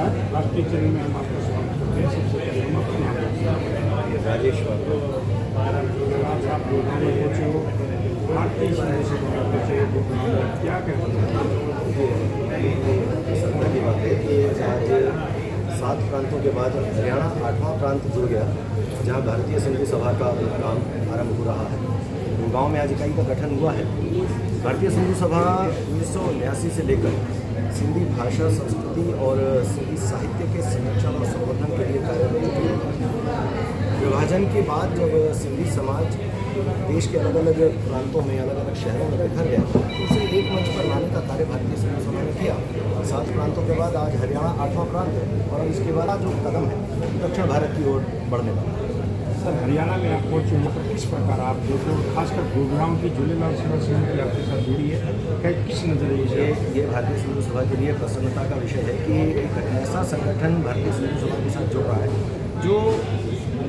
नमस्कार, राष्ट्रीय चैनल में हम आपका स्वागत करते हैं। सबसे पहले हम अपने नाम राजेश आज आप गुड़गांव में पहुँचे हो, भारतीय संघ से पहुँचे गुड़गांव में, क्या कहते हैं? सरकार की बात है कि आज 7 प्रांतों के बाद हरियाणा 8वां प्रांत जुड़ गया, जहां भारतीय सिंधु सभा का काम आरंभ हो रहा है। गुड़गांव में आज इकाई का गठन हुआ है। भारतीय सिंधु सभा 1989 से लेकर सिंधी भाषा, संस्कृति और सिंधी साहित्य के संरक्षण और संवर्धन के लिए कार्यरत है। विभाजन के बाद जब सिंधी समाज देश के अलग अलग प्रांतों में, अलग अलग शहरों में बिखर गया, तो उसे एक मंच पर लाने का कार्य भारतीय सिंधु सभा ने किया। 7 प्रांतों के बाद आज हरियाणा 8वां प्रांत है और इसके बाद जो कदम है दक्षिण भारत की ओर बढ़ने वाला है। सर, हरियाणा में आप पहुँचे हो तो किस प्रकार आप देखो, खासकर गुड़गांव की झूलेलाल सेवा समिति आपके साथ जुड़ी है, क्या किस नज़रिए से? ये भारतीय सिंधु सभा के लिए प्रसन्नता का विषय है कि एक ऐसा संगठन भारतीय सिंधु सभा के साथ जुड़ रहा है जो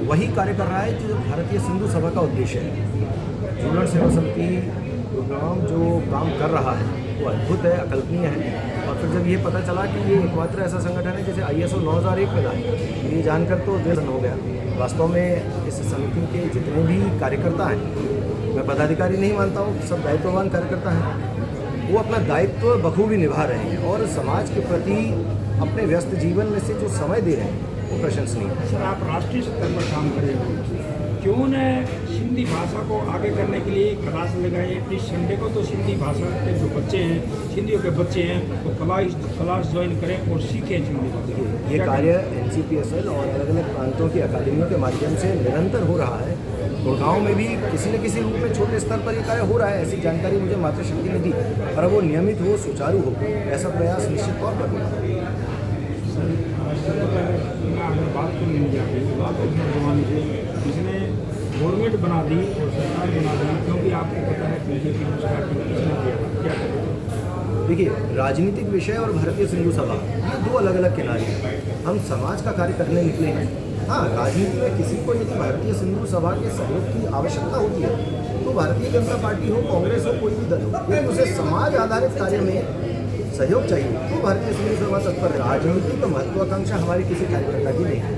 वही कार्य कर रहा है जो भारतीय सिंधु सभा का उद्देश्य है। झूलेलाल सेवा समिति गुड़गांव जो काम कर रहा है वो अद्भुत है, अकल्पनीय है। और फिर जब ये पता चला कि ये एकमात्र ऐसा संगठन है जैसे ISO 9001 में लाए, ये जानकर तो दिल हो गया। वास्तव में इस समिति के जितने भी कार्यकर्ता हैं, मैं पदाधिकारी नहीं मानता हूँ, सब दायित्ववान कार्यकर्ता हैं, वो अपना दायित्व बखूबी निभा रहे हैं और समाज के प्रति अपने व्यस्त जीवन में से जो समय दे रहे हैं वो प्रशंसनीय है। सर, आप राष्ट्रीय स्तर पर काम कर रहे हो, क्यों न सिंधी भाषा को आगे करने के लिए क्लास लगाए? इस संडे को तो सिंधी भाषा के जो बच्चे हैं, सिंधियों के बच्चे हैं, वो क्लास ज्वाइन करें और सीखें सिंधी भाषा। ये कार्य NCPSL और अलग अलग प्रांतों की अकादमियों के माध्यम से निरंतर हो रहा है। गुड़गांव में भी किसी न किसी रूप में छोटे स्तर पर ये कार्य हो रहा है, ऐसी जानकारी मुझे मातृशक्ति ने दी, पर वो नियमित हो, सुचारू हो, ऐसा प्रयास निश्चित तौर पर होगा। अगर बात करने नहीं जाती तो आप अपने जमाने से जिसने गवर्नमेंट बना दी और सरकार बना दी, क्योंकि आपको पता है BJP सरकार किसने किया था, क्या करें? देखिए, राजनीतिक विषय और भारतीय सिंधु सभा ये 2 अलग अलग किनारे हैं। हम समाज का कार्य करने निकले हैं। हाँ, राजनीति में किसी को यदि भारतीय सिंधु सभा के सहयोग की आवश्यकता होती है तो भारतीय जनता पार्टी हो, कांग्रेस हो, कोई भी दल हो, यदि उसे समाज आधारित कार्य में सहयोग चाहिए तो भारतीय सिंधु सभा तत्पर है। राजनीति का महत्वाकांक्षा हमारी किसी कार्यकर्ता की नहीं है।